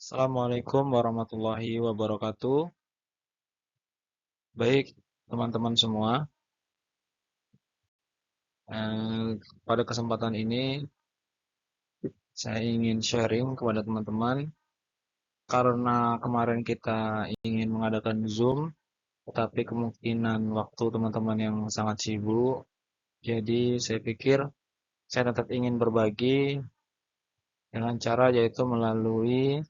Assalamualaikum warahmatullahi wabarakatuh. Baik, teman-teman semua. Pada kesempatan ini, saya ingin sharing kepada teman-teman karena kemarin kita ingin mengadakan Zoom, tetapi kemungkinan waktu teman-teman yang sangat sibuk. Jadi, saya pikir saya tetap ingin berbagi dengan cara yaitu melalui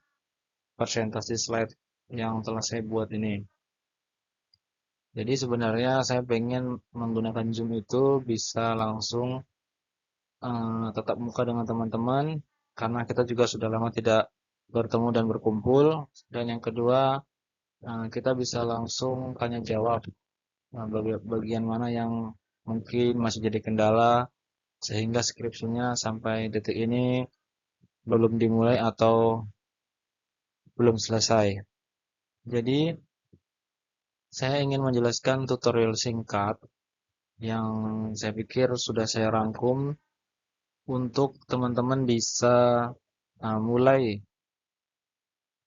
presentasi slide yang telah saya buat ini. Jadi sebenarnya saya pengen menggunakan Zoom itu bisa langsung tetap muka dengan teman-teman karena kita juga sudah lama tidak bertemu dan berkumpul. Dan yang kedua, kita bisa langsung tanya jawab bagian mana yang mungkin masih jadi kendala sehingga skripsinya sampai detik ini belum dimulai atau belum selesai. Jadi, saya ingin menjelaskan tutorial singkat yang saya pikir sudah saya rangkum untuk teman-teman bisa mulai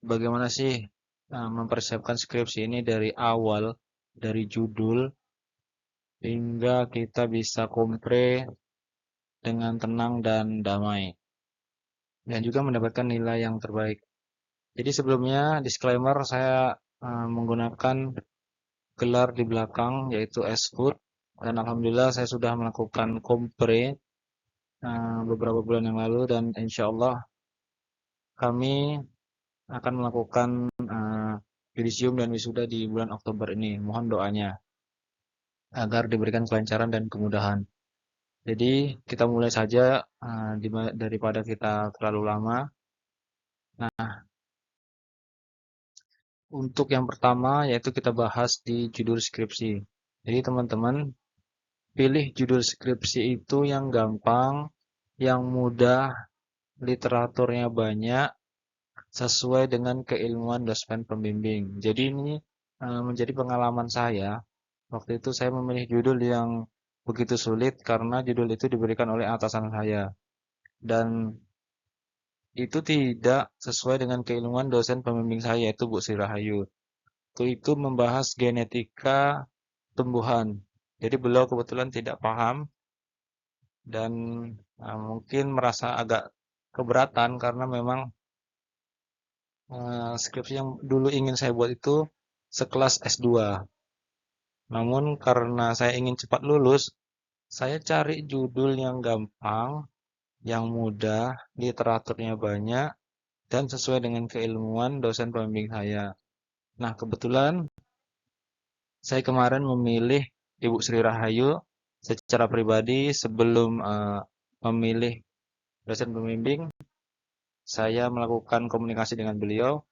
bagaimana sih mempersiapkan skripsi ini dari awal, dari judul hingga kita bisa kompre dengan tenang dan damai, dan juga mendapatkan nilai yang terbaik. Jadi sebelumnya disclaimer saya menggunakan gelar di belakang yaitu S-Food, dan alhamdulillah saya sudah melakukan kompre beberapa bulan yang lalu, dan insya Allah kami akan melakukan yudisium dan wisuda di bulan Oktober ini. Mohon doanya agar diberikan kelancaran dan kemudahan. Jadi kita mulai saja daripada kita terlalu lama. Nah, untuk yang pertama yaitu kita bahas di judul skripsi. Jadi teman-teman pilih judul skripsi itu yang gampang, yang mudah, literaturnya banyak, sesuai dengan keilmuan dosen pembimbing. Jadi ini menjadi pengalaman saya. Waktu itu saya memilih judul yang begitu sulit karena judul itu diberikan oleh atasan saya. Dan itu tidak sesuai dengan keilmuan dosen pembimbing saya yaitu Bu Sri Rahayu. Itu membahas genetika tumbuhan. Jadi beliau kebetulan tidak paham dan mungkin merasa agak keberatan karena memang skripsi yang dulu ingin saya buat itu sekelas S2. Namun karena saya ingin cepat lulus, saya cari judul yang gampang, yang mudah, literaturnya banyak, dan sesuai dengan keilmuan dosen pembimbing saya. Nah, kebetulan saya kemarin memilih Ibu Sri Rahayu secara pribadi sebelum memilih dosen pembimbing. Saya melakukan komunikasi dengan beliau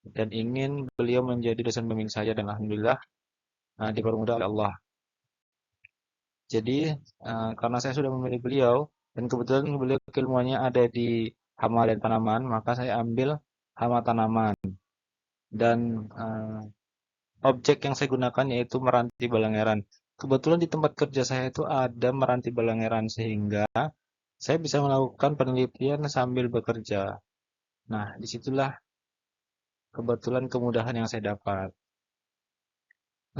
dan ingin beliau menjadi dosen pembimbing saya, dan alhamdulillah dipermudah oleh Allah. Jadi karena saya sudah memilih beliau dan kebetulan beliau keilmuannya ada di hama dan tanaman, maka saya ambil hama tanaman. Dan objek yang saya gunakan yaitu meranti balangeran. Kebetulan di tempat kerja saya itu ada meranti balangeran sehingga saya bisa melakukan penelitian sambil bekerja. Nah, disitulah kebetulan kemudahan yang saya dapat.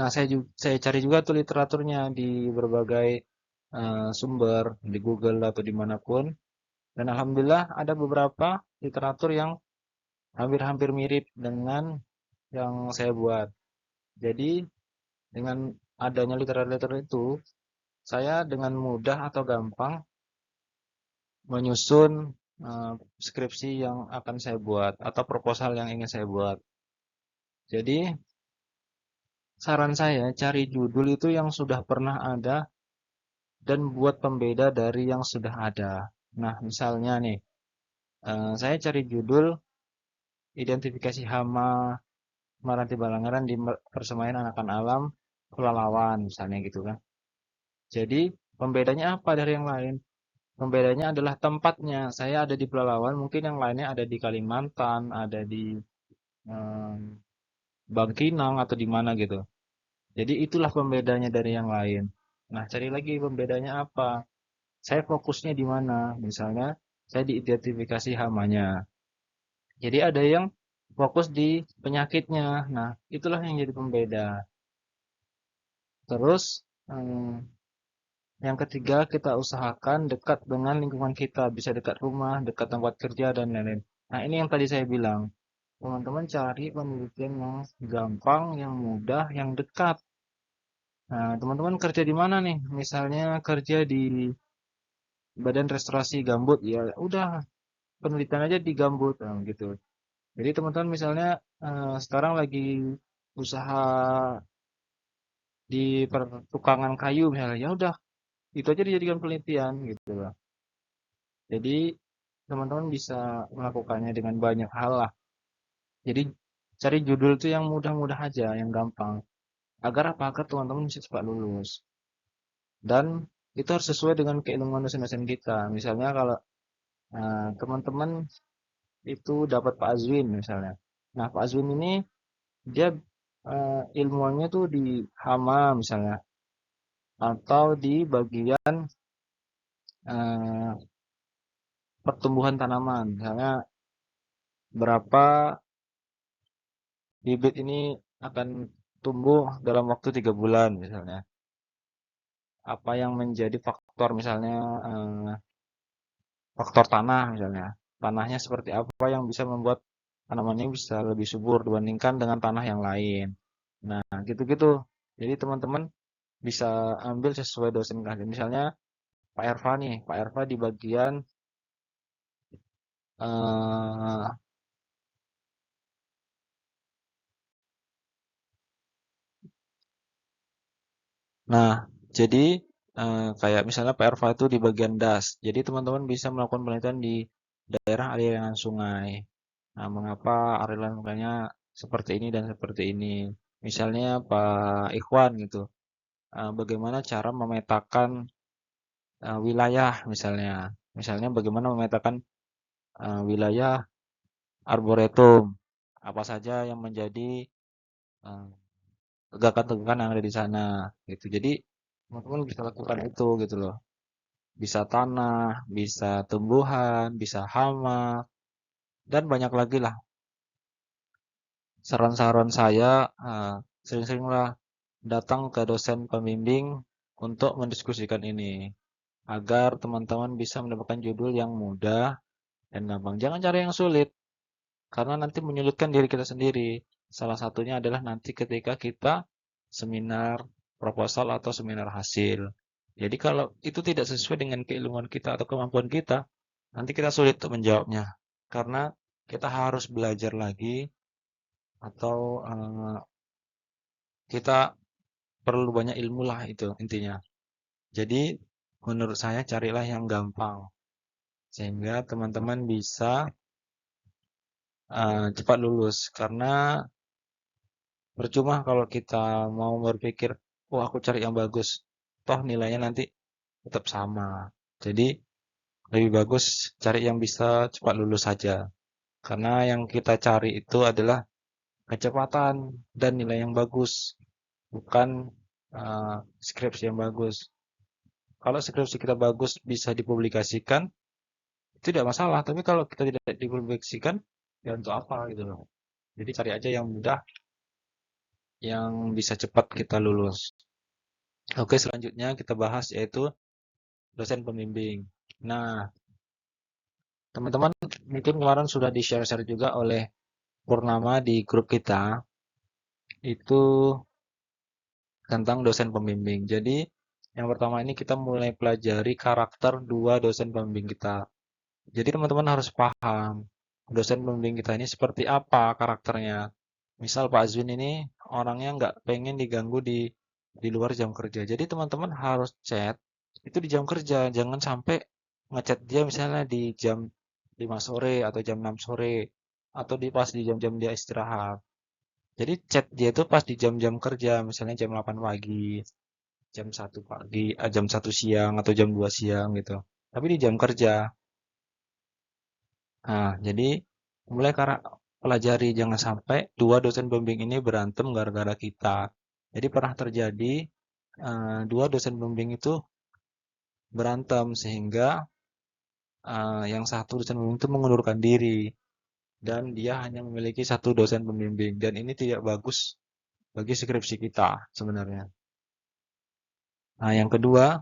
Nah, saya cari juga tuh literaturnya di berbagai sumber, di Google atau dimanapun. Dan alhamdulillah ada beberapa literatur yang hampir-hampir mirip dengan yang saya buat. Jadi dengan adanya literatur itu, saya dengan mudah atau gampang menyusun skripsi yang akan saya buat atau proposal yang ingin saya buat. Jadi saran saya cari judul itu yang sudah pernah ada dan buat pembeda dari yang sudah ada. Nah, misalnya nih, saya cari judul identifikasi hama Meranti Balangeran di Persemaian Anakan Alam Pelalawan, misalnya gitu kan. Jadi pembedanya apa dari yang lain? Pembedanya adalah tempatnya. Saya ada di Pelalawan, mungkin yang lainnya ada di Kalimantan, ada di eh, Bangkinang atau di mana gitu. Jadi itulah pembedanya dari yang lain. Nah, cari lagi pembedanya apa? Saya fokusnya di mana? Misalnya, saya diidentifikasi hamanya. Jadi ada yang fokus di penyakitnya. Nah, itulah yang jadi pembeda. Terus, yang ketiga, kita usahakan dekat dengan lingkungan kita, bisa dekat rumah, dekat tempat kerja, dan lain-lain. Nah, ini yang tadi saya bilang, teman-teman cari penelitian yang gampang, yang mudah, yang dekat. Nah, teman-teman kerja di mana nih? Misalnya kerja di Badan Restorasi Gambut, ya udah penelitian aja di gambut, nah, gitu. Jadi teman-teman misalnya sekarang lagi usaha di pertukangan kayu misalnya, ya udah itu aja dijadikan penelitian gitu loh. Jadi teman-teman bisa melakukannya dengan banyak hal lah. Jadi cari judul itu yang mudah-mudah aja, yang gampang. Agar apa? Agar teman-teman bisa cepat lulus. Dan itu harus sesuai dengan keilmuan dosen-dosen kita. Misalnya kalau teman-teman itu dapat Pak Azwin misalnya. Nah, Pak Azwin ini dia ilmuannya tuh di hama misalnya atau di bagian eh, pertumbuhan tanaman. Misalnya berapa bibit ini akan tumbuh dalam waktu 3 bulan misalnya. Apa yang menjadi faktor misalnya faktor tanah misalnya. Tanahnya seperti apa yang bisa membuat tanamannya bisa lebih subur dibandingkan dengan tanah yang lain. Nah, gitu-gitu. Jadi teman-teman bisa ambil sesuai dosen kalian. Misalnya Pak Erva nih, Pak Erva di bagian eh, nah, jadi kayak misalnya Pak Erva itu di bagian das. Jadi teman-teman bisa melakukan penelitian di daerah aliran sungai. Nah, mengapa aliran sungainya seperti ini dan seperti ini? Misalnya Pak Ikhwan gitu. Bagaimana cara memetakan wilayah misalnya. Misalnya bagaimana memetakan wilayah arboretum. Apa saja yang menjadi eh, tegakan-tegakan yang ada di sana gitu. Jadi teman-teman bisa lakukan itu gitu loh. Bisa tanah, bisa tumbuhan, bisa hama, dan banyak lagi lah. Saran-saran saya sering-seringlah datang ke dosen pembimbing untuk mendiskusikan ini agar teman-teman bisa mendapatkan judul yang mudah dan gampang. Jangan cari yang sulit karena nanti menyulitkan diri kita sendiri. Salah satunya adalah nanti ketika kita seminar proposal atau seminar hasil. Jadi kalau itu tidak sesuai dengan keilmuan kita atau kemampuan kita, nanti kita sulit untuk menjawabnya. Karena kita harus belajar lagi atau kita perlu banyak ilmu lah itu intinya. Jadi menurut saya carilah yang gampang sehingga teman-teman bisa cepat lulus karena percuma kalau kita mau berpikir, oh aku cari yang bagus, toh nilainya nanti tetap sama. Jadi lebih bagus cari yang bisa cepat lulus saja. Karena yang kita cari itu adalah kecepatan dan nilai yang bagus, bukan skripsi yang bagus. Kalau skripsi kita bagus bisa dipublikasikan, itu tidak masalah. Tapi kalau kita tidak dipublikasikan, ya untuk apa gitu loh. Jadi cari aja yang mudah, yang bisa cepat kita lulus. Oke, selanjutnya kita bahas yaitu dosen pembimbing. Nah, teman-teman mungkin kemarin sudah di-share-share juga oleh Purnama di grup kita itu tentang dosen pembimbing. Jadi, yang pertama ini kita mulai pelajari karakter dua dosen pembimbing kita. Jadi, teman-teman harus paham dosen pembimbing kita ini seperti apa karakternya. Misal Pak Azwin ini orangnya nggak pengen diganggu di luar jam kerja. Jadi, teman-teman harus chat itu di jam kerja. Jangan sampai ngechat dia misalnya di jam 5 sore atau jam 6 sore atau di pas di jam-jam dia istirahat. Jadi chat dia itu pas di jam-jam kerja, misalnya jam 8 pagi, jam 1 pagi, jam 1 siang atau jam 2 siang gitu. Tapi di jam kerja. Nah, jadi mulai karena pelajari jangan sampai dua dosen pembimbing ini berantem gara-gara kita. Jadi pernah terjadi dua dosen pembimbing itu berantem sehingga yang satu dosen pembimbing itu mengundurkan diri. dan dia hanya memiliki satu dosen pembimbing, dan ini tidak bagus bagi skripsi kita sebenarnya. Nah, yang kedua,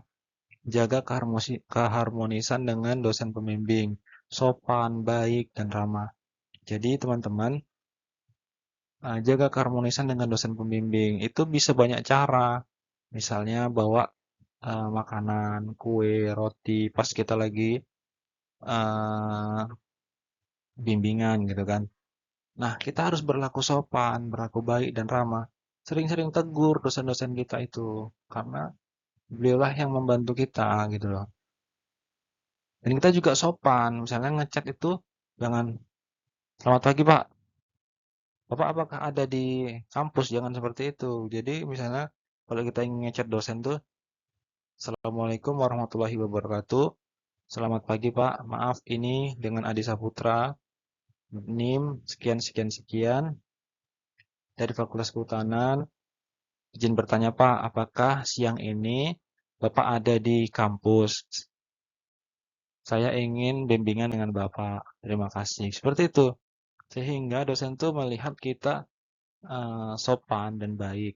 jaga keharmonisan dengan dosen pembimbing, sopan, baik, dan ramah. Jadi teman-teman, jaga keharmonisan dengan dosen pembimbing. Itu bisa banyak cara. Misalnya bawa makanan, kue, roti pas kita lagi eh, bimbingan gitu kan. Nah, kita harus berlaku sopan, berlaku baik dan ramah. Sering-sering tegur dosen-dosen kita itu karena beliaulah yang membantu kita gitu loh. Dan kita juga sopan, misalnya ngechat itu jangan selamat pagi Pak, Bapak apakah ada di kampus? Jangan seperti itu. Jadi misalnya kalau kita ingin ngechat dosen tuh, Assalamualaikum warahmatullahi wabarakatuh. Selamat pagi Pak, maaf ini dengan Adi Saputra, NIM sekian sekian sekian dari Fakultas Kehutanan. Izin bertanya Pak, apakah siang ini Bapak ada di kampus? Saya ingin bimbingan dengan Bapak. Terima kasih. Seperti itu. Sehingga dosen tuh melihat kita sopan dan baik.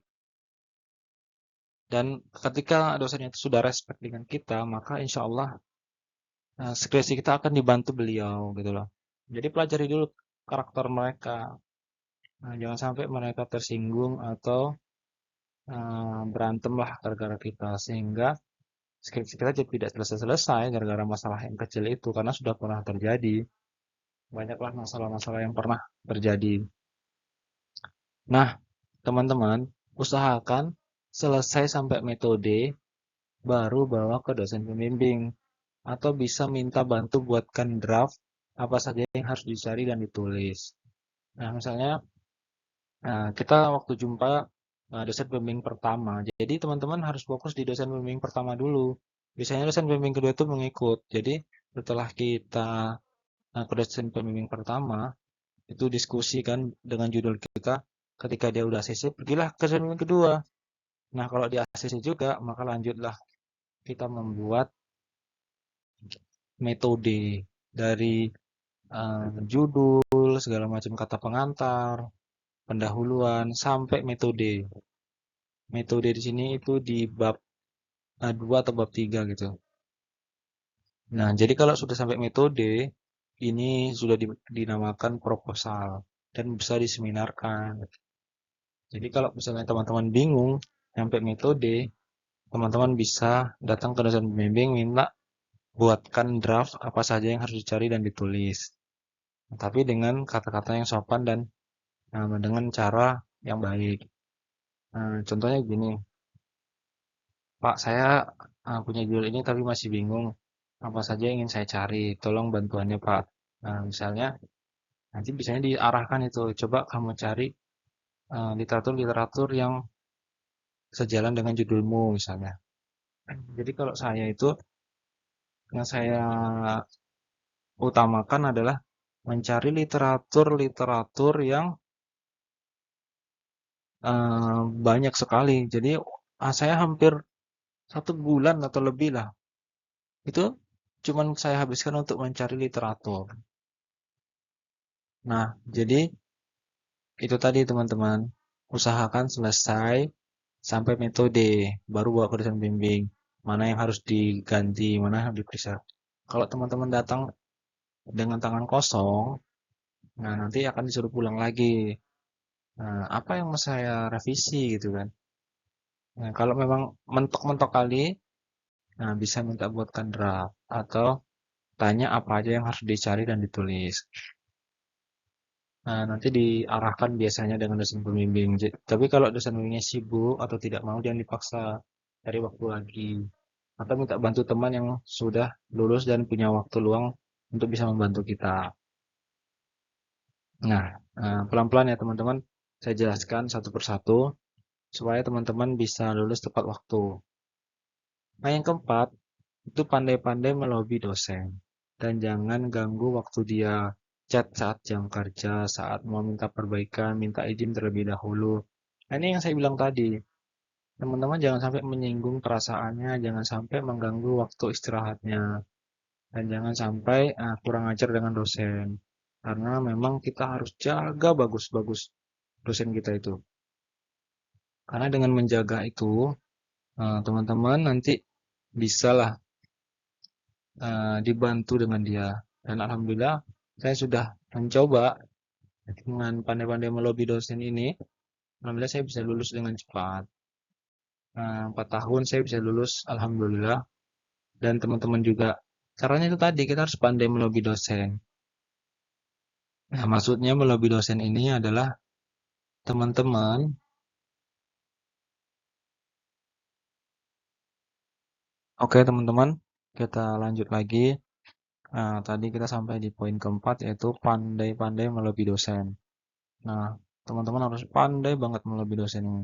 Dan ketika dosennya itu sudah respect dengan kita, maka insya Allah skripsi kita akan dibantu beliau gitu loh. Jadi pelajari dulu karakter mereka. Nah, jangan sampai mereka tersinggung atau berantem lah gara-gara kita. Sehingga skripsi kita jadi tidak selesai-selesai gara-gara masalah yang kecil itu. Karena sudah pernah terjadi. Banyaklah masalah-masalah yang pernah terjadi. Nah, teman-teman, usahakan selesai sampai metode, baru bawa ke dosen pembimbing. Atau bisa minta bantu buatkan draft apa saja yang harus dicari dan ditulis. Nah, misalnya kita waktu jumpa dosen pembimbing pertama, jadi teman-teman harus fokus di dosen pembimbing pertama dulu. Biasanya dosen pembimbing kedua itu mengikut. Jadi setelah kita ke dosen pembimbing pertama, itu diskusi kan dengan judul kita. Ketika dia udah ACC, pergilah ke dosen pembimbing kedua. Nah, kalau di ACC juga, maka lanjutlah kita membuat metode dari judul, segala macam kata pengantar, pendahuluan, sampai metode. Metode di sini itu di bab 2 atau bab 3 gitu. Nah, jadi kalau sudah sampai metode, ini sudah dinamakan proposal dan bisa diseminarkan. Jadi kalau misalnya teman-teman bingung sampai metode, teman-teman bisa datang ke dosen pembimbing minta buatkan draft apa saja yang harus dicari dan ditulis. Tapi dengan kata-kata yang sopan dan dengan cara yang baik. Contohnya gini, Pak, saya punya judul ini tapi masih bingung apa saja yang ingin saya cari. Tolong bantuannya, Pak. Nah, misalnya nanti biasanya diarahkan itu, coba kamu cari literatur-literatur yang sejalan dengan judulmu misalnya. Jadi kalau saya itu yang saya utamakan adalah mencari literatur-literatur yang banyak sekali. Jadi saya hampir 1 bulan atau lebih lah. Itu cuman saya habiskan untuk mencari literatur. Nah, jadi itu tadi teman-teman. Usahakan selesai sampai metode, baru bawa ke dosen bimbing. Mana yang harus diganti, mana yang harus diperiksa. Kalau teman-teman datang dengan tangan kosong, nah nanti akan disuruh pulang lagi. Nah, apa yang mau saya revisi gitu kan. Nah, kalau memang mentok-mentok kali, nah bisa minta buatkan draft atau tanya apa aja yang harus dicari dan ditulis. Nah, nanti diarahkan biasanya dengan dosen pembimbing. Tapi kalau dosen pembimbingnya sibuk atau tidak mau, jangan dipaksa cari waktu lagi. Atau minta bantu teman yang sudah lulus dan punya waktu luang untuk bisa membantu kita. Nah, pelan-pelan ya teman-teman, saya jelaskan satu persatu supaya teman-teman bisa lulus tepat waktu. Nah, yang keempat, itu pandai-pandai melobi dosen. Dan jangan ganggu waktu dia chat saat jam kerja, saat mau minta perbaikan, minta izin terlebih dahulu. Nah, ini yang saya bilang tadi. Teman-teman jangan sampai menyinggung perasaannya, jangan sampai mengganggu waktu istirahatnya, dan jangan sampai kurang ajar dengan dosen. karena memang kita harus jaga bagus-bagus dosen kita itu. Karena dengan menjaga itu, teman-teman nanti bisalah dibantu dengan dia. Dan alhamdulillah saya sudah mencoba dengan pandai-pandai melobi dosen ini. Alhamdulillah saya bisa lulus dengan cepat. 4 tahun saya bisa lulus, alhamdulillah. Dan teman-teman juga. Caranya itu tadi, kita harus pandai melobi dosen. Nah, maksudnya melobi dosen ini adalah teman-teman. Oke, teman-teman, kita lanjut lagi. Tadi kita sampai di poin keempat, yaitu pandai-pandai melobi dosen. Nah, teman-teman harus pandai banget melobi dosen ini.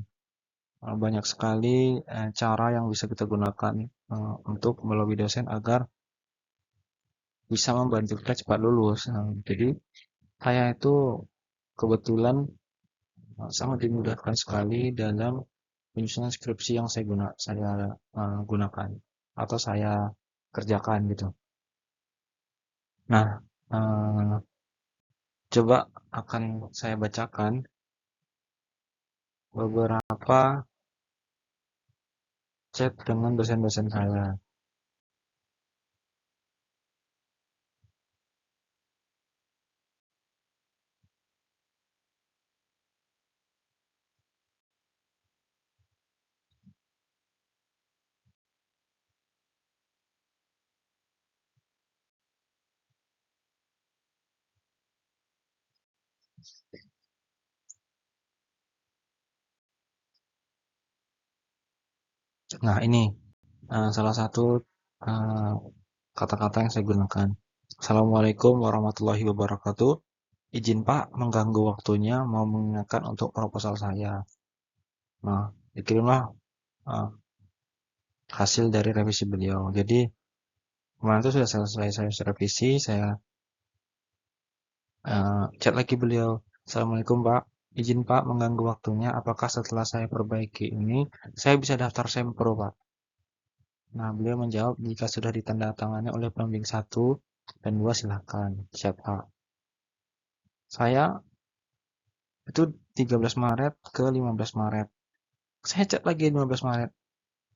Banyak sekali cara yang bisa kita gunakan untuk melobi dosen agar bisa membantu kita cepat lulus. Jadi saya itu kebetulan sangat dimudahkan sekali dalam penyusunan skripsi yang saya gunakan atau saya kerjakan gitu. Nah, eh, coba akan saya bacakan beberapa chat dengan dosen-dosen saya. Nah, ini salah satu eh, kata-kata yang saya gunakan. Assalamualaikum warahmatullahi wabarakatuh. Izin Pak mengganggu waktunya mau mengingatkan untuk proposal saya. Nah, dikirimlah eh, hasil dari revisi beliau. Jadi kemarin itu sudah selesai saya revisi, saya chat lagi beliau. Assalamualaikum Pak, izin Pak mengganggu waktunya. Apakah setelah saya perbaiki ini, saya bisa daftar sempro Pak? Nah, beliau menjawab jika sudah ditandatangani oleh pembimbing satu dan dua silakan. Siap Pak. Saya itu 13 Maret ke 15 Maret. Saya chat lagi 15 Maret.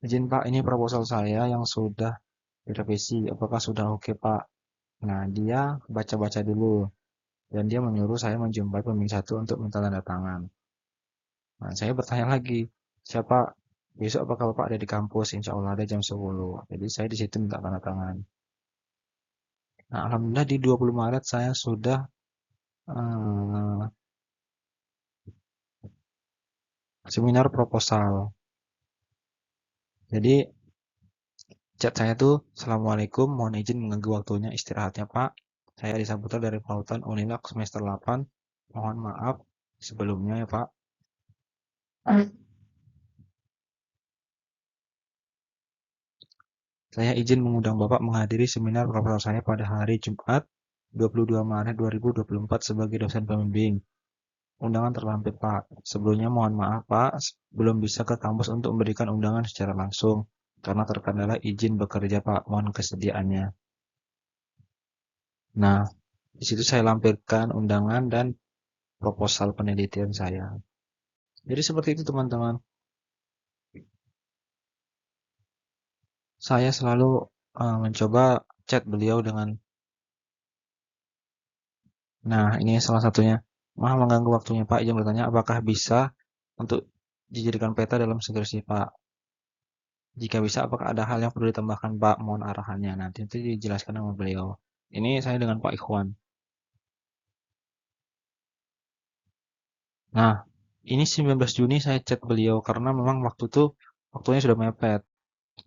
Izin Pak, ini proposal saya yang sudah direvisi. Apakah sudah oke Pak? Nah, dia baca-baca dulu. Dan dia menyuruh saya menjumpai pembimbing satu untuk minta tanda tangan. Nah, saya bertanya lagi, siapa besok apakah Bapak ada di kampus? Insya Allah ada jam 10. Jadi saya di situ minta tanda tangan. Nah, alhamdulillah di 20 Maret saya sudah eh, seminar proposal. Jadi chat saya tuh, Assalamualaikum, mohon izin mengganggu waktunya istirahatnya Pak. Saya Adi Saputra dari Pautan Unilag semester 8. Mohon maaf sebelumnya ya Pak. Saya izin mengundang Bapak menghadiri seminar proposal saya pada hari Jumat 22 Maret 2024 sebagai dosen pembimbing. Undangan terlampir Pak. Sebelumnya mohon maaf Pak, belum bisa ke kampus untuk memberikan undangan secara langsung karena terkendala izin bekerja Pak. Mohon kesediaannya. Nah, di situ saya lampirkan undangan dan proposal penelitian saya. Jadi seperti itu teman-teman. Saya selalu mencoba chat beliau dengan, nah ini salah satunya. Maaf mengganggu waktunya Pak, izin bertanya apakah bisa untuk dijadikan peta dalam skripsi Pak. Jika bisa, apakah ada hal yang perlu ditambahkan Pak? Mohon arahannya. Nanti itu dijelaskan sama beliau. Ini saya dengan Pak Ikhwan. Nah, ini 19 Juni saya chat beliau karena memang waktunya sudah mepet.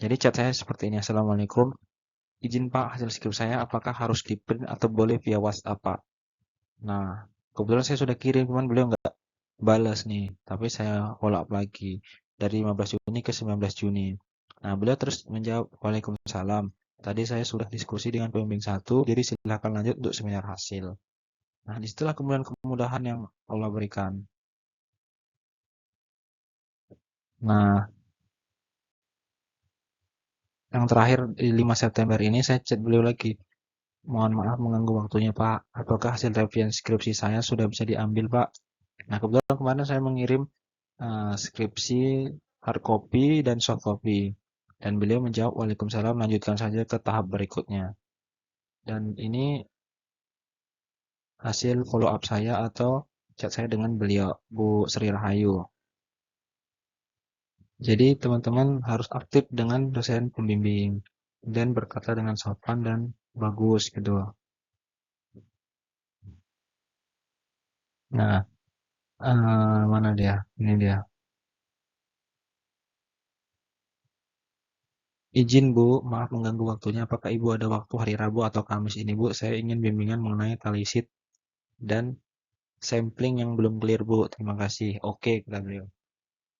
Jadi chat saya seperti ini. Assalamualaikum. Izin Pak hasil skrip saya apakah harus di print atau boleh via WhatsApp Pak? Nah, kebetulan saya sudah kirim, cuman beliau nggak balas nih. Tapi saya follow up lagi dari 15 Juni ke 19 Juni. Nah, beliau terus menjawab, Waalaikumsalam. Tadi saya sudah diskusi dengan pembimbing satu, jadi silakan lanjut untuk seminar hasil. Nah, disitulah kemudian kemudahan yang Allah berikan. Nah, yang terakhir di 5 September ini saya chat beliau lagi. Mohon maaf mengganggu waktunya, Pak. Apakah hasil revian skripsi saya sudah bisa diambil, Pak? Nah, kebetulan kemarin saya mengirim skripsi hard copy dan soft copy. Dan beliau menjawab, Waalaikumsalam, lanjutkan saja ke tahap berikutnya. Dan ini hasil follow up saya atau chat saya dengan beliau, Bu Sri Rahayu. Jadi teman-teman harus aktif dengan dosen pembimbing dan berkata dengan sopan dan bagus gitu. Nah, mana dia? Ini dia. Izin Bu, maaf mengganggu waktunya. Apakah Ibu ada waktu hari Rabu atau Kamis ini Bu? Saya ingin bimbingan mengenai talisit dan sampling yang belum clear Bu. Terima kasih. Oke, kata beliau.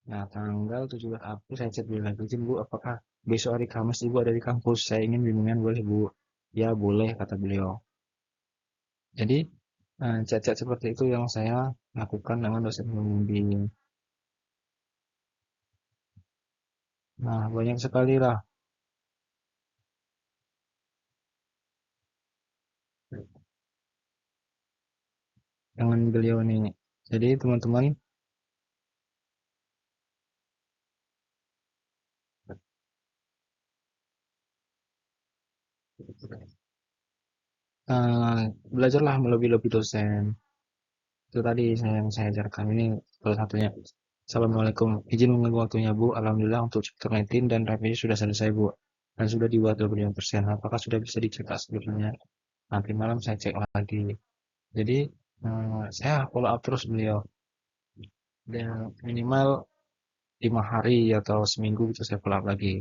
Nah, tanggal 17 April saya chat beliau lagi. Izin Bu, apakah besok hari Kamis Ibu ada di kampus? Saya ingin bimbingan boleh Bu? Ya boleh, kata beliau. Jadi chat-chat seperti itu yang saya lakukan dengan dosen pembimbing. Nah, banyak sekali lah dengan beliau ini. Jadi teman-teman, belajarlah melebih-lebih dosen. Itu tadi yang saya ajarkan ini salah satunya. Assalamualaikum. Izin mengganggu waktunya Bu. Alhamdulillah untuk chapter 19 dan revisi sudah selesai Bu. Dan sudah dibuat 25%. Apakah sudah bisa dicetak sebelumnya? Nanti malam saya cek lagi. Jadi saya follow up terus beliau. Dan minimal 5 hari atau seminggu itu saya follow up lagi.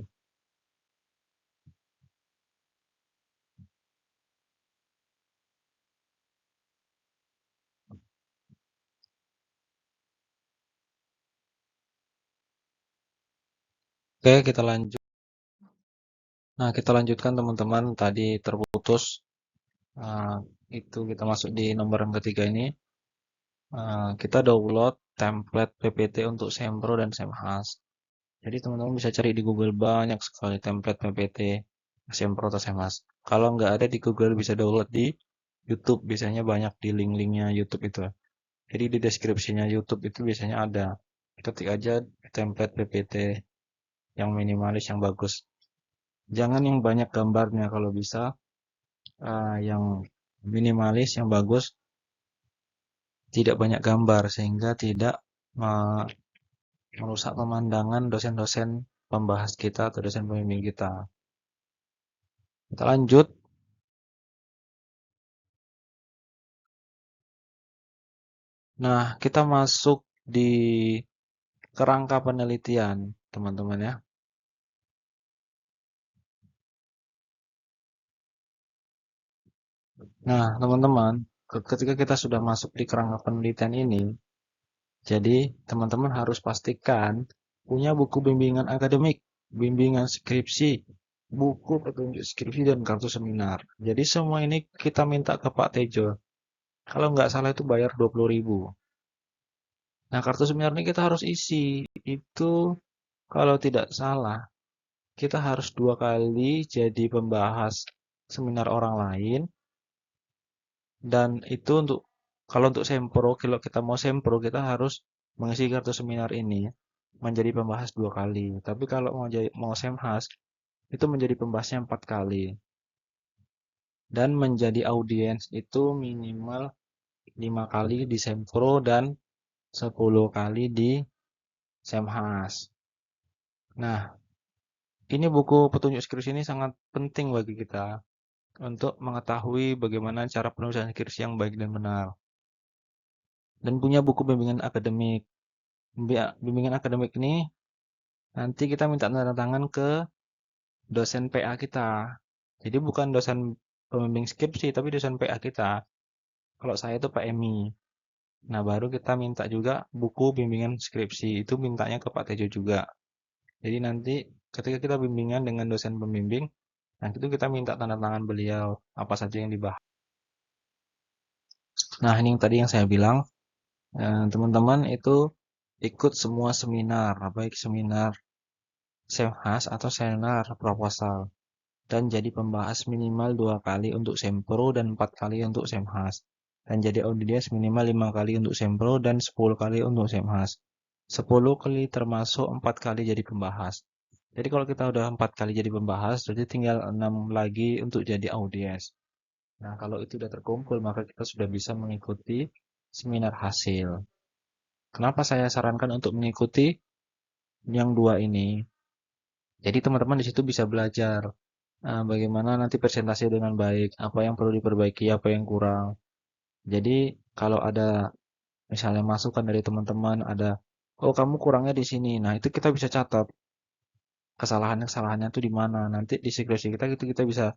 Oke, kita lanjut. Nah, kita lanjutkan teman-teman. Tadi terputus. eh, itu kita masuk di nomor yang ketiga ini. Kita download template PPT untuk Sempro dan Semhas. Jadi teman-teman bisa cari di Google banyak sekali template PPT Sempro atau Semhas. Kalau nggak ada di Google bisa download di YouTube. Biasanya banyak di link-linknya YouTube itu. Jadi di deskripsinya YouTube itu biasanya ada. Ketik aja template PPT yang minimalis yang bagus. Jangan yang banyak gambarnya kalau bisa, yang minimalis yang bagus, tidak banyak gambar sehingga tidak eh, merusak pemandangan dosen-dosen pembahas kita atau dosen pembimbing kita. Kita lanjut. Nah, kita masuk di kerangka penelitian, teman-teman ya. Nah, teman-teman, ketika kita sudah masuk di kerangka penelitian ini, jadi teman-teman harus pastikan punya buku bimbingan akademik, bimbingan skripsi, buku petunjuk skripsi dan kartu seminar. Jadi semua ini kita minta ke Pak Tejo. Kalau nggak salah itu bayar 20.000. Nah, kartu seminar ini kita harus isi. Itu kalau tidak salah, kita harus 2 kali jadi pembahas seminar orang lain. Dan itu kalau untuk sempro, kalau kita mau sempro, kita harus mengisi kartu seminar ini menjadi pembahas 2 kali. Tapi kalau mau semhas, itu menjadi pembahasnya 4 kali. Dan menjadi audiens itu minimal 5 kali di sempro dan 10 kali di semhas. Nah, ini buku petunjuk skripsi ini sangat penting bagi kita untuk mengetahui bagaimana cara penulisan skripsi yang baik dan benar. Dan punya buku bimbingan akademik. Bimbingan akademik ini nanti kita minta tanda tangan ke dosen PA kita. Jadi bukan dosen pembimbing skripsi, tapi dosen PA kita. Kalau saya itu PMI. Nah, baru kita minta juga buku bimbingan skripsi. Itu mintanya ke Pak Tejo juga. Jadi nanti ketika kita bimbingan dengan dosen pembimbing, nah itu kita minta tanda tangan beliau, apa saja yang dibahas. Nah, ini yang tadi yang saya bilang, teman-teman itu ikut semua seminar, baik seminar Semhas atau seminar proposal. dan jadi pembahas minimal 2 kali untuk Sempro dan 4 kali untuk Semhas. Dan jadi audiens minimal 5 kali untuk Sempro dan 10 kali untuk Semhas. 10 kali termasuk 4 kali jadi pembahas. Jadi kalau kita udah 4 kali jadi pembahas, jadi tinggal 6 lagi untuk jadi audiens. Nah, kalau itu sudah terkumpul, maka kita sudah bisa mengikuti seminar hasil. Kenapa saya sarankan untuk mengikuti yang dua ini? Jadi teman-teman di situ bisa belajar bagaimana nanti presentasi dengan baik, apa yang perlu diperbaiki, apa yang kurang. Jadi kalau ada misalnya masukan dari teman-teman, ada, oh kamu kurangnya di sini. Nah itu kita bisa catat kesalahannya itu di mana. Nanti di skripsi kita itu kita bisa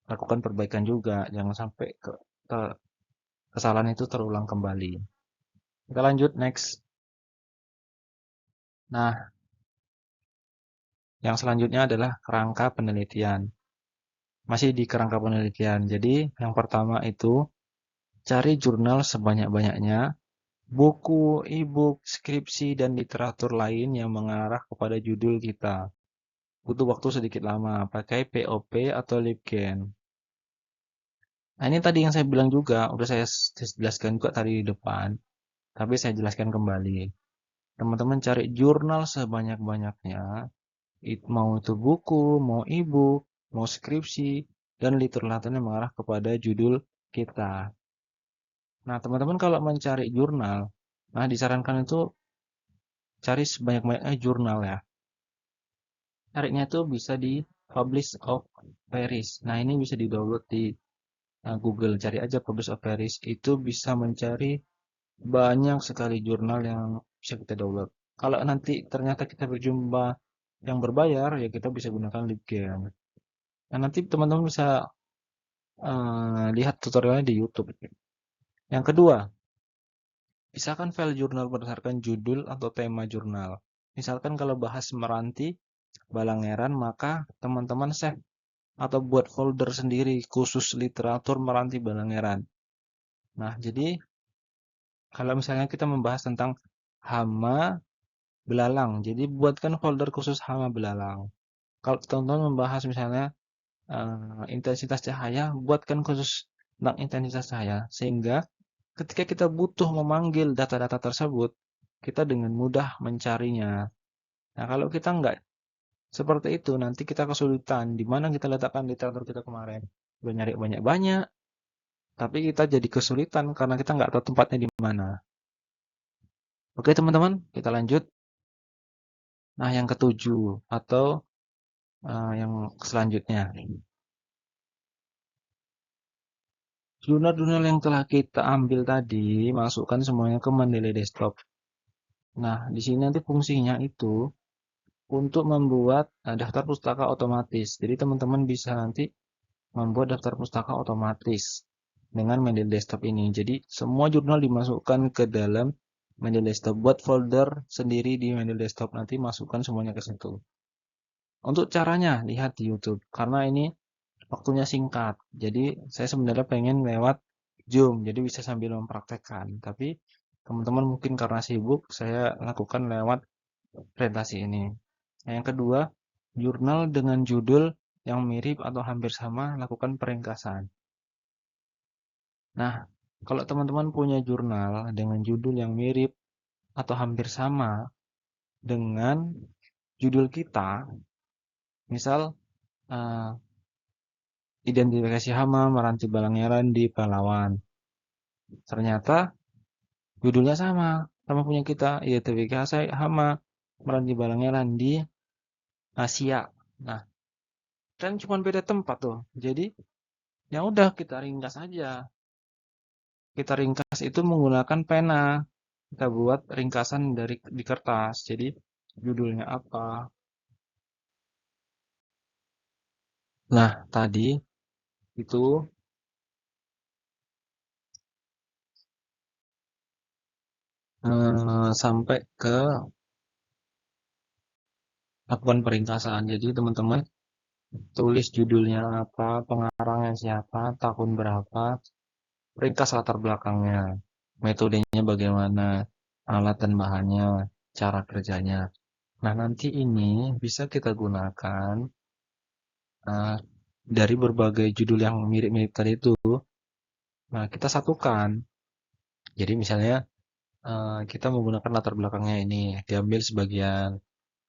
lakukan perbaikan juga. Jangan sampai kesalahan itu terulang kembali. Kita lanjut next. Nah, yang selanjutnya adalah kerangka penelitian. Masih di kerangka penelitian. Jadi yang pertama itu cari jurnal sebanyak-banyaknya, buku, e-book, skripsi, dan literatur lain yang mengarah kepada judul kita. Butuh waktu sedikit lama, pakai POP atau LibGen. Nah ini tadi yang saya bilang juga, udah saya jelaskan juga tadi di depan, tapi saya jelaskan kembali. Teman-teman cari jurnal sebanyak-banyaknya, mau itu buku, mau e-book, mau skripsi, dan literatur yang mengarah kepada judul kita. Nah, teman-teman kalau mencari jurnal, nah disarankan itu cari sebanyak-banyaknya jurnal ya. Carinya itu bisa di Publish of Paris. Nah, ini bisa di-download di Google. Cari aja Publish of Paris. Itu bisa mencari banyak sekali jurnal yang bisa kita download. Kalau nanti ternyata kita berjumpa yang berbayar, ya kita bisa gunakan LibGen. Nah, nanti teman-teman bisa lihat tutorialnya di YouTube. Yang kedua, pisahkan file jurnal berdasarkan judul atau tema jurnal. Misalkan kalau bahas Meranti, Balangeran, maka teman-teman save atau buat folder sendiri khusus literatur Meranti Balangeran. Nah, jadi kalau misalnya kita membahas tentang hama belalang, jadi buatkan folder khusus hama belalang. Kalau teman-teman membahas misalnya intensitas cahaya, buatkan khusus tentang intensitas cahaya, sehingga ketika kita butuh memanggil data-data tersebut, kita dengan mudah mencarinya. Nah, kalau kita nggak seperti itu, nanti kita kesulitan. Di mana kita letakkan literatur kita kemarin? Udah nyari banyak-banyak, tapi kita jadi kesulitan karena kita nggak tahu tempatnya di mana. Oke, teman-teman, kita lanjut. Nah, yang ketujuh atau yang selanjutnya. Jurnal-jurnal yang telah kita ambil tadi, masukkan semuanya ke Mendeley Desktop. Nah, di sini nanti fungsinya itu untuk membuat daftar pustaka otomatis. Jadi teman-teman bisa nanti membuat daftar pustaka otomatis dengan Mendeley Desktop ini. Jadi semua jurnal dimasukkan ke dalam Mendeley Desktop. Buat folder sendiri di Mendeley Desktop, nanti masukkan semuanya ke situ. Untuk caranya lihat di YouTube karena ini waktunya singkat. Jadi saya sebenarnya pengen lewat Zoom, jadi bisa sambil mempraktekkan. Tapi teman-teman mungkin karena sibuk, saya lakukan lewat presentasi ini. Nah, yang kedua, jurnal dengan judul yang mirip atau hampir sama, lakukan peringkasan. Nah, kalau teman-teman punya jurnal dengan judul yang mirip atau hampir sama dengan judul kita, misal eh, identifikasi hama Meranti Balangeran di Pahlawan. Ternyata judulnya sama punya kita, identifikasi hama Meranti Balangeran di Asia. Nah, kan cuma beda tempat tuh. Jadi, ya udah kita ringkas aja. Kita ringkas itu menggunakan pena. Kita buat ringkasan dari di kertas. Jadi, judulnya apa? Nah, tadi itu sampai ke lakukan peringkasan. Jadi, teman-teman tulis judulnya apa, pengarangnya siapa, tahun berapa, ringkas latar belakangnya, metodenya bagaimana, alat dan bahannya, cara kerjanya. Nah, nanti ini bisa kita gunakan dari berbagai judul yang mirip-mirip tadi itu. Nah, kita satukan. Jadi misalnya kita menggunakan latar belakangnya ini, diambil sebagian.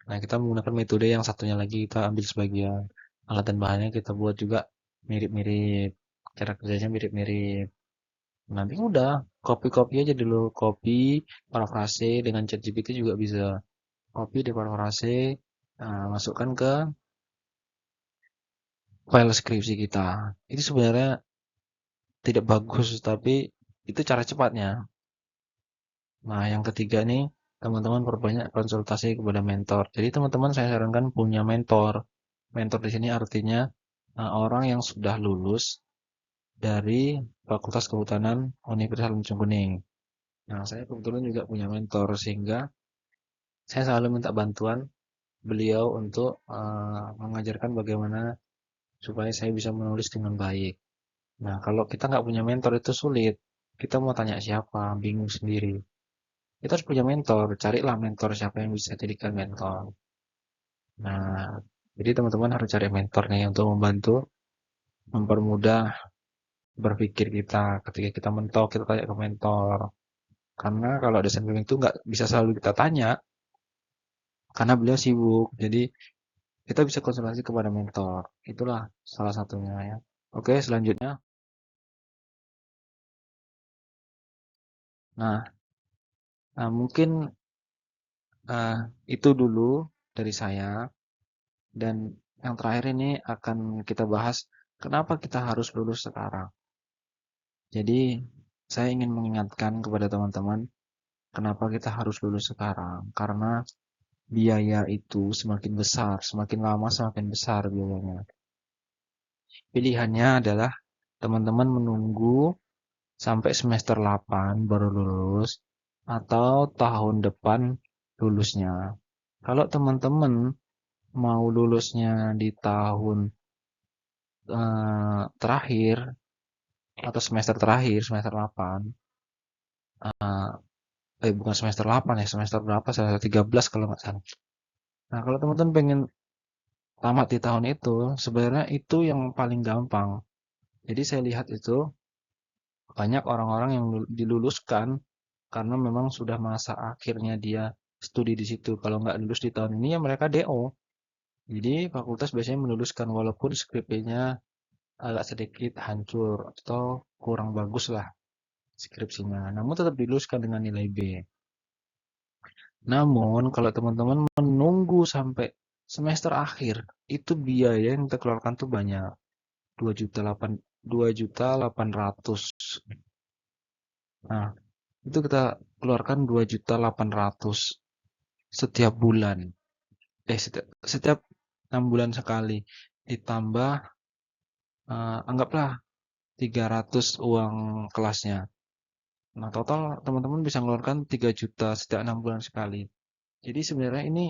Nah, kita menggunakan metode yang satunya lagi, kita ambil sebagian. Alat dan bahannya kita buat juga mirip-mirip. Cara kerjanya mirip-mirip. Nanti udah, copy-copy aja dulu. Copy, parafrase dengan ChatGPT juga bisa. Copy di parafrase, masukkan ke file skripsi kita. Itu sebenarnya tidak bagus, tapi itu cara cepatnya. Nah, yang ketiga nih, teman-teman perbanyak konsultasi kepada mentor. Jadi teman-teman saya sarankan punya mentor. Mentor di sini artinya orang yang sudah lulus dari Fakultas Kehutanan Universitas Tanjung Kuning. Nah, saya kebetulan juga punya mentor sehingga saya selalu minta bantuan beliau untuk mengajarkan bagaimana supaya saya bisa menulis dengan baik. Nah, kalau kita nggak punya mentor itu sulit. Kita mau tanya siapa, bingung sendiri. Kita harus punya mentor, carilah mentor siapa yang bisa jadikan mentor. Nah, jadi teman-teman harus cari mentor nih untuk membantu mempermudah berpikir kita. Ketika kita mentok, kita tanya ke mentor. Karena kalau desain bimbing itu nggak bisa selalu kita tanya, karena beliau sibuk. Jadi kita bisa konsultasi kepada mentor. Itulah salah satunya ya. Oke, selanjutnya. Nah, mungkin eh, itu dulu dari saya. Dan yang terakhir ini akan kita bahas kenapa kita harus lulus sekarang. Jadi, saya ingin mengingatkan kepada teman-teman kenapa kita harus lulus sekarang. Karena biaya itu semakin besar, semakin lama semakin besar biayanya. Pilihannya adalah teman-teman menunggu sampai semester 8 baru lulus atau tahun depan lulusnya. Kalau teman-teman mau lulusnya di tahun terakhir atau semester terakhir, semester 8, bukan semester 8 ya, semester berapa, semester 13 kalau nggak salah. Nah, kalau teman-teman pengen tamat di tahun itu, sebenarnya itu yang paling gampang. Jadi saya lihat itu banyak orang-orang yang diluluskan karena memang sudah masa akhirnya dia studi di situ. Kalau nggak lulus di tahun ini ya mereka DO. Jadi fakultas biasanya meluluskan walaupun skripsinya agak sedikit hancur atau kurang bagus lah skripsinya. Namun tetap diluluskan dengan nilai B. Namun kalau teman-teman menunggu sampai semester akhir, itu biaya yang kita keluarkan tuh banyak. 2.800.000. Nah, itu kita keluarkan 2.800.000 setiap bulan. Setiap 6 bulan sekali. Ditambah anggaplah 300 uang kelasnya. Nah, total teman-teman bisa mengeluarkan 3 juta setiap 6 bulan sekali. Jadi sebenarnya ini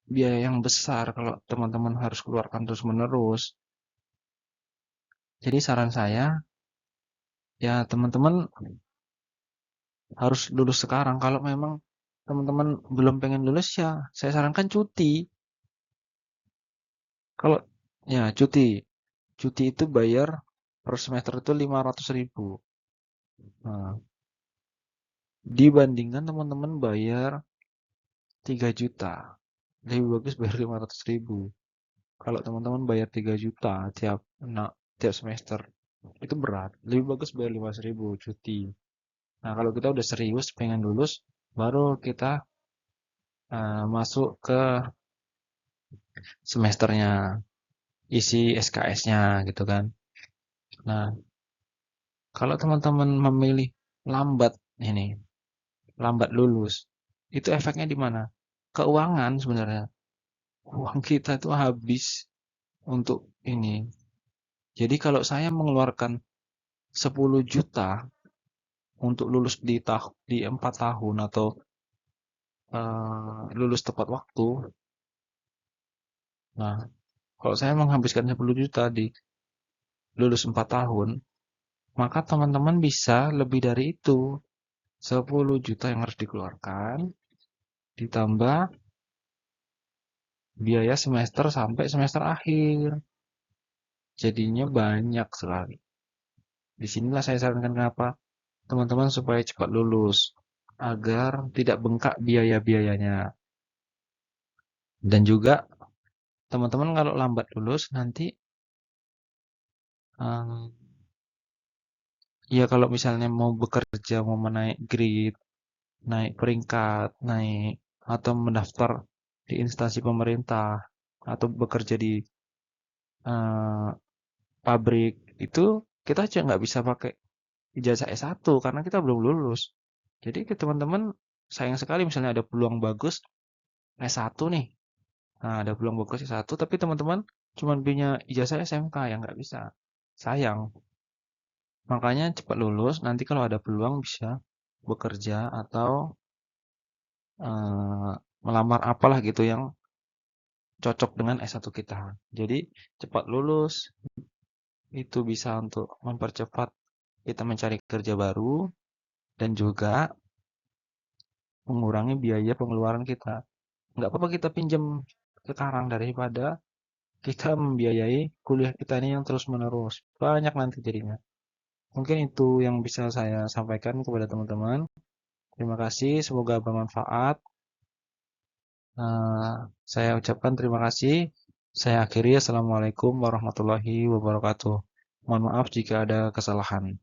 biaya yang besar kalau teman-teman harus keluarkan terus-menerus. Jadi saran saya, ya teman-teman harus lulus sekarang. Kalau memang teman-teman belum pengen lulus ya, saya sarankan cuti. Kalau ya cuti, cuti itu bayar per semester itu 500.000. Nah, dibandingkan teman-teman bayar 3 juta. Lebih bagus bayar 500.000. Kalau teman-teman bayar 3 juta tiap semester, itu berat. Lebih bagus bayar 500.000 cuti. Nah, kalau kita udah serius pengen lulus, baru kita masuk ke semesternya, isi SKS-nya gitu kan. Nah, kalau teman-teman memilih lambat ini, lambat lulus, itu efeknya di mana? Keuangan sebenarnya. Uang kita itu habis untuk ini. Jadi kalau saya mengeluarkan 10 juta untuk lulus di 4 tahun atau lulus tepat waktu, nah kalau saya menghabiskan 10 juta di lulus 4 tahun, maka teman-teman bisa lebih dari itu. 10 juta yang harus dikeluarkan, ditambah biaya semester sampai semester akhir. Jadinya banyak sekali. Disinilah saya sarankan kenapa teman-teman supaya cepat lulus, agar tidak bengkak biaya-biayanya. Dan juga teman-teman kalau lambat lulus nanti, em, ya kalau misalnya mau bekerja, mau menaik grade, naik peringkat, naik atau mendaftar di instansi pemerintah atau bekerja di eh, pabrik itu kita aja nggak bisa pakai ijazah S1 karena kita belum lulus. Jadi ke teman-teman sayang sekali misalnya ada peluang bagus S1 nih. Nah, ada peluang bagus S1 tapi teman-teman cuma punya ijazah SMK yang nggak bisa. Sayang. Makanya cepat lulus nanti kalau ada peluang bisa bekerja atau eh, melamar apalah gitu yang cocok dengan S1 kita. Jadi cepat lulus itu bisa untuk mempercepat kita mencari kerja baru dan juga mengurangi biaya pengeluaran kita. Nggak apa-apa kita pinjam sekarang daripada kita membiayai kuliah kita ini yang terus-menerus. Banyak nanti jadinya. Mungkin itu yang bisa saya sampaikan kepada teman-teman. Terima kasih, semoga bermanfaat. Eh, saya ucapkan terima kasih. Saya akhiri. Assalamualaikum warahmatullahi wabarakatuh. Mohon maaf jika ada kesalahan.